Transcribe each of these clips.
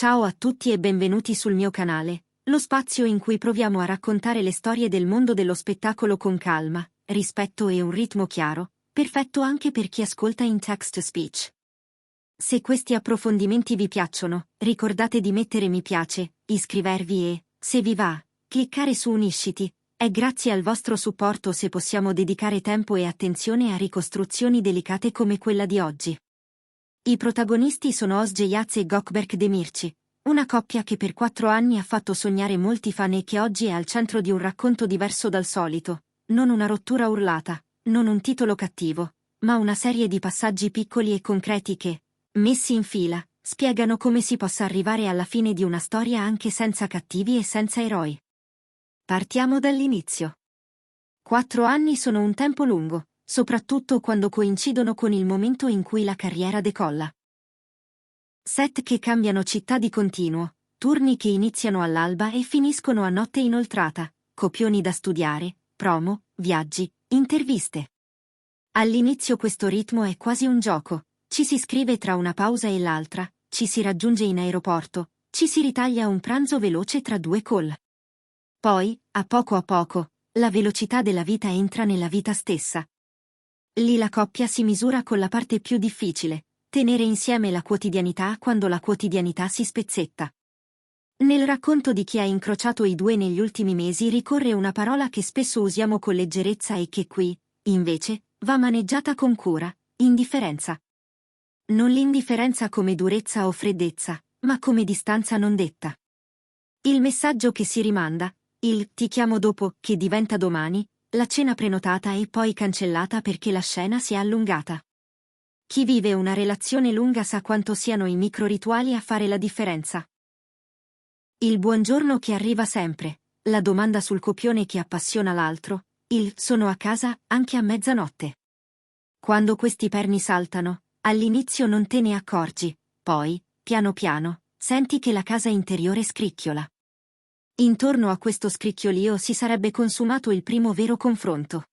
Ciao a tutti e benvenuti sul mio canale, lo spazio in cui proviamo a raccontare le storie del mondo dello spettacolo con calma, rispetto e un ritmo chiaro, perfetto anche per chi ascolta in text-to-speech. Se questi approfondimenti vi piacciono, ricordate di mettere mi piace, iscrivervi e, se vi va, cliccare su unisciti. È grazie al vostro supporto se possiamo dedicare tempo e attenzione a ricostruzioni delicate come quella di oggi. I protagonisti sono Özge Yağız e Gökberk Demirci, una coppia che per 4 anni ha fatto sognare molti fan e che oggi è al centro di un racconto diverso dal solito, non una rottura urlata, non un titolo cattivo, ma una serie di passaggi piccoli e concreti che, messi in fila, spiegano come si possa arrivare alla fine di una storia anche senza cattivi e senza eroi. Partiamo dall'inizio. 4 anni sono un tempo lungo, soprattutto quando coincidono con il momento in cui la carriera decolla. Set che cambiano città di continuo, turni che iniziano all'alba e finiscono a notte inoltrata, copioni da studiare, promo, viaggi, interviste. All'inizio questo ritmo è quasi un gioco, ci si scrive tra una pausa e l'altra, ci si raggiunge in aeroporto, ci si ritaglia un pranzo veloce tra 2 call. Poi, a poco, la velocità della vita entra nella vita stessa. Lì la coppia si misura con la parte più difficile, tenere insieme la quotidianità quando la quotidianità si spezzetta. Nel racconto di chi ha incrociato i due negli ultimi mesi ricorre una parola che spesso usiamo con leggerezza e che qui, invece, va maneggiata con cura: indifferenza. Non l'indifferenza come durezza o freddezza, ma come distanza non detta. Il messaggio che si rimanda, il "ti chiamo dopo" che diventa domani, la cena prenotata e poi cancellata perché la scena si è allungata. Chi vive una relazione lunga sa quanto siano i micro-rituali a fare la differenza. Il buongiorno che arriva sempre, la domanda sul copione che appassiona l'altro, il "sono a casa anche a mezzanotte". Quando questi perni saltano, all'inizio non te ne accorgi, poi, piano piano, senti che la casa interiore scricchiola. Intorno a questo scricchiolio si sarebbe consumato il primo vero confronto.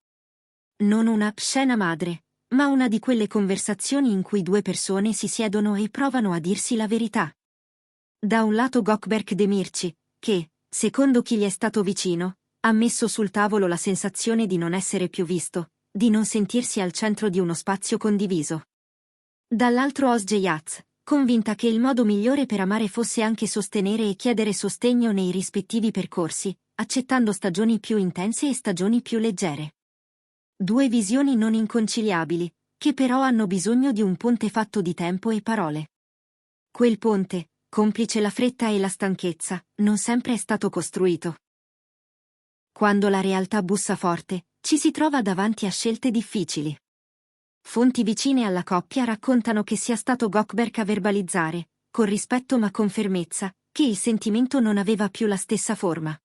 Non una scena madre, ma una di quelle conversazioni in cui 2 persone si siedono e provano a dirsi la verità. Da un lato Gökberk Demirci, che, secondo chi gli è stato vicino, ha messo sul tavolo la sensazione di non essere più visto, di non sentirsi al centro di uno spazio condiviso. Dall'altro Özge Yağız, convinta che il modo migliore per amare fosse anche sostenere e chiedere sostegno nei rispettivi percorsi, accettando stagioni più intense e stagioni più leggere. 2 visioni non inconciliabili, che però hanno bisogno di un ponte fatto di tempo e parole. Quel ponte, complice la fretta e la stanchezza, non sempre è stato costruito. Quando la realtà bussa forte, ci si trova davanti a scelte difficili. Fonti vicine alla coppia raccontano che sia stato Gökberk a verbalizzare, con rispetto ma con fermezza, che il sentimento non aveva più la stessa forma.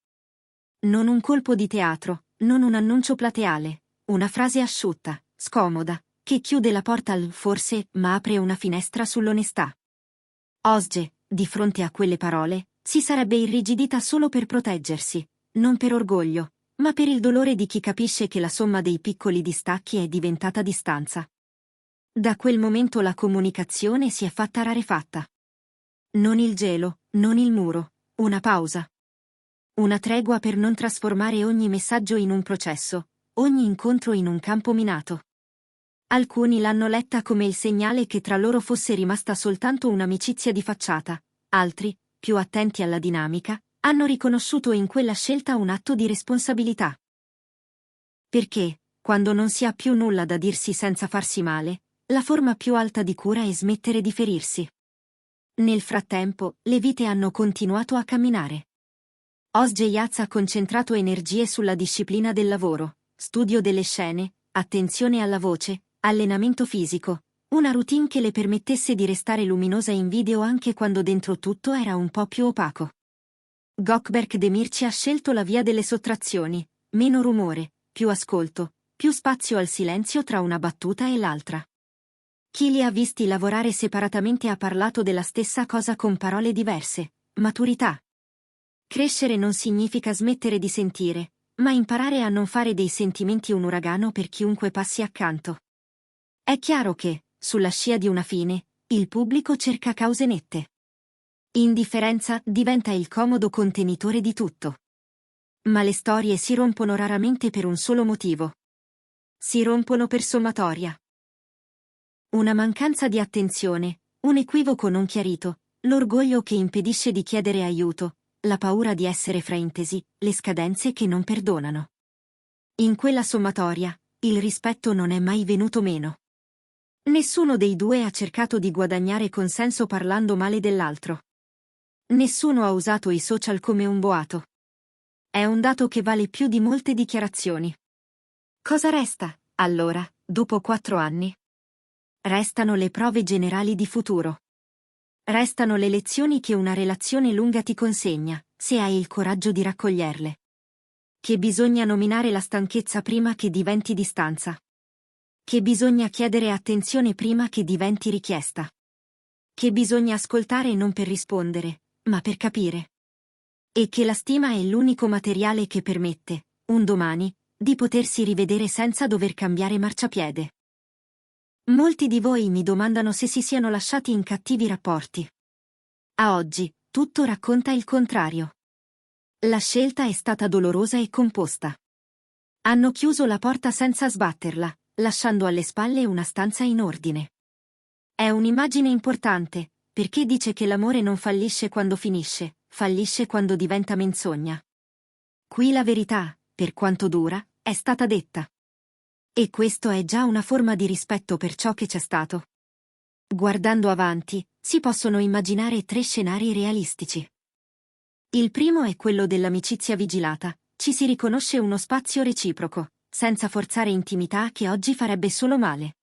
Non un colpo di teatro, non un annuncio plateale, una frase asciutta, scomoda, che chiude la porta al forse ma apre una finestra sull'onestà. Özge, di fronte a quelle parole, si sarebbe irrigidita solo per proteggersi, non per orgoglio, ma per il dolore di chi capisce che la somma dei piccoli distacchi è diventata distanza. Da quel momento la comunicazione si è fatta rarefatta. Non il gelo, non il muro, una pausa. Una tregua per non trasformare ogni messaggio in un processo, ogni incontro in un campo minato. Alcuni l'hanno letta come il segnale che tra loro fosse rimasta soltanto un'amicizia di facciata, altri, più attenti alla dinamica, hanno riconosciuto in quella scelta un atto di responsabilità. Perché, quando non si ha più nulla da dirsi senza farsi male, la forma più alta di cura è smettere di ferirsi. Nel frattempo, le vite hanno continuato a camminare. Özge Yağız ha concentrato energie sulla disciplina del lavoro, studio delle scene, attenzione alla voce, allenamento fisico, una routine che le permettesse di restare luminosa in video anche quando dentro tutto era un po' più opaco. Gökberk Demirci ha scelto la via delle sottrazioni, meno rumore, più ascolto, più spazio al silenzio tra una battuta e l'altra. Chi li ha visti lavorare separatamente ha parlato della stessa cosa con parole diverse: maturità. Crescere non significa smettere di sentire, ma imparare a non fare dei sentimenti un uragano per chiunque passi accanto. È chiaro che, sulla scia di una fine, il pubblico cerca cause nette. Indifferenza diventa il comodo contenitore di tutto. Ma le storie si rompono raramente per un solo motivo. Si rompono per sommatoria. Una mancanza di attenzione, un equivoco non chiarito, l'orgoglio che impedisce di chiedere aiuto, la paura di essere fraintesi, le scadenze che non perdonano. In quella sommatoria, il rispetto non è mai venuto meno. Nessuno dei due ha cercato di guadagnare consenso parlando male dell'altro. Nessuno ha usato i social come un boato. È un dato che vale più di molte dichiarazioni. Cosa resta, allora, dopo 4 anni? Restano le prove generali di futuro. Restano le lezioni che una relazione lunga ti consegna, se hai il coraggio di raccoglierle. Che bisogna nominare la stanchezza prima che diventi distanza. Che bisogna chiedere attenzione prima che diventi richiesta. Che bisogna ascoltare non per rispondere, ma per capire. E che la stima è l'unico materiale che permette, un domani, di potersi rivedere senza dover cambiare marciapiede. Molti di voi mi domandano se si siano lasciati in cattivi rapporti. A oggi, tutto racconta il contrario. La scelta è stata dolorosa e composta. Hanno chiuso la porta senza sbatterla, lasciando alle spalle una stanza in ordine. È un'immagine importante, perché dice che l'amore non fallisce quando finisce, fallisce quando diventa menzogna. Qui la verità, per quanto dura, è stata detta. E questo è già una forma di rispetto per ciò che c'è stato. Guardando avanti, si possono immaginare 3 scenari realistici. Il primo è quello dell'amicizia vigilata, ci si riconosce uno spazio reciproco, senza forzare intimità che oggi farebbe solo male.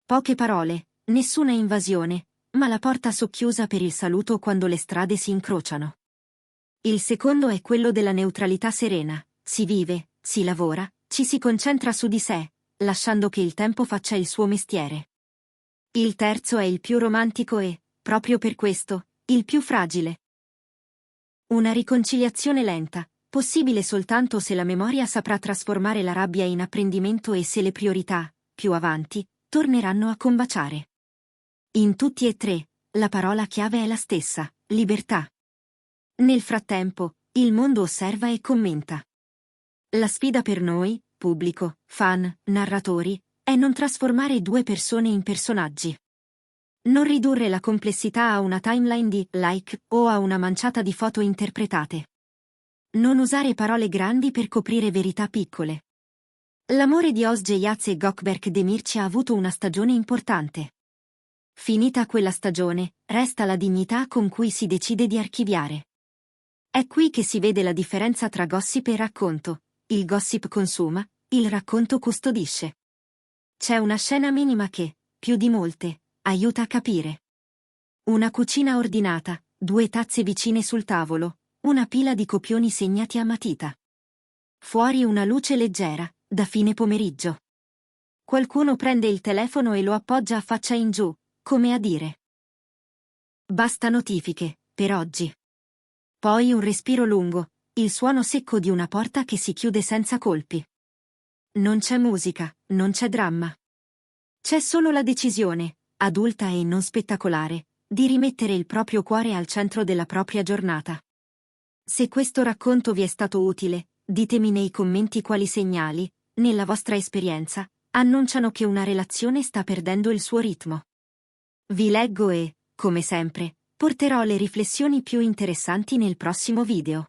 Poche parole, nessuna invasione, ma la porta socchiusa per il saluto quando le strade si incrociano. Il secondo è quello della neutralità serena, si vive, si lavora, ci si concentra su di sé, lasciando che il tempo faccia il suo mestiere. Il terzo è il più romantico e, proprio per questo, il più fragile. Una riconciliazione lenta, possibile soltanto se la memoria saprà trasformare la rabbia in apprendimento e se le priorità, più avanti, torneranno a combaciare. In tutti e 3, la parola chiave è la stessa, libertà. Nel frattempo, il mondo osserva e commenta. La sfida per noi, pubblico, fan, narratori, è non trasformare 2 persone in personaggi. Non ridurre la complessità a una timeline di like o a una manciata di foto interpretate. Non usare parole grandi per coprire verità piccole. L'amore di Özge e Gökberk Demirci ha avuto una stagione importante. Finita quella stagione, resta la dignità con cui si decide di archiviare. È qui che si vede la differenza tra gossip e racconto. Il gossip consuma, il racconto custodisce. C'è una scena minima che, più di molte, aiuta a capire. Una cucina ordinata, 2 tazze vicine sul tavolo, una pila di copioni segnati a matita. Fuori una luce leggera, da fine pomeriggio. Qualcuno prende il telefono e lo appoggia a faccia in giù, come a dire: basta notifiche, per oggi. Poi un respiro lungo, il suono secco di una porta che si chiude senza colpi. Non c'è musica, non c'è dramma. C'è solo la decisione, adulta e non spettacolare, di rimettere il proprio cuore al centro della propria giornata. Se questo racconto vi è stato utile, ditemi nei commenti quali segnali, nella vostra esperienza, annunciano che una relazione sta perdendo il suo ritmo. Vi leggo e, come sempre, porterò le riflessioni più interessanti nel prossimo video.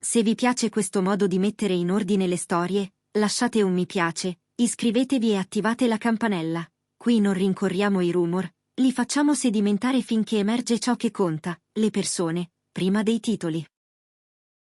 Se vi piace questo modo di mettere in ordine le storie, lasciate un mi piace, iscrivetevi e attivate la campanella. Qui non rincorriamo i rumor, li facciamo sedimentare finché emerge ciò che conta, le persone, prima dei titoli.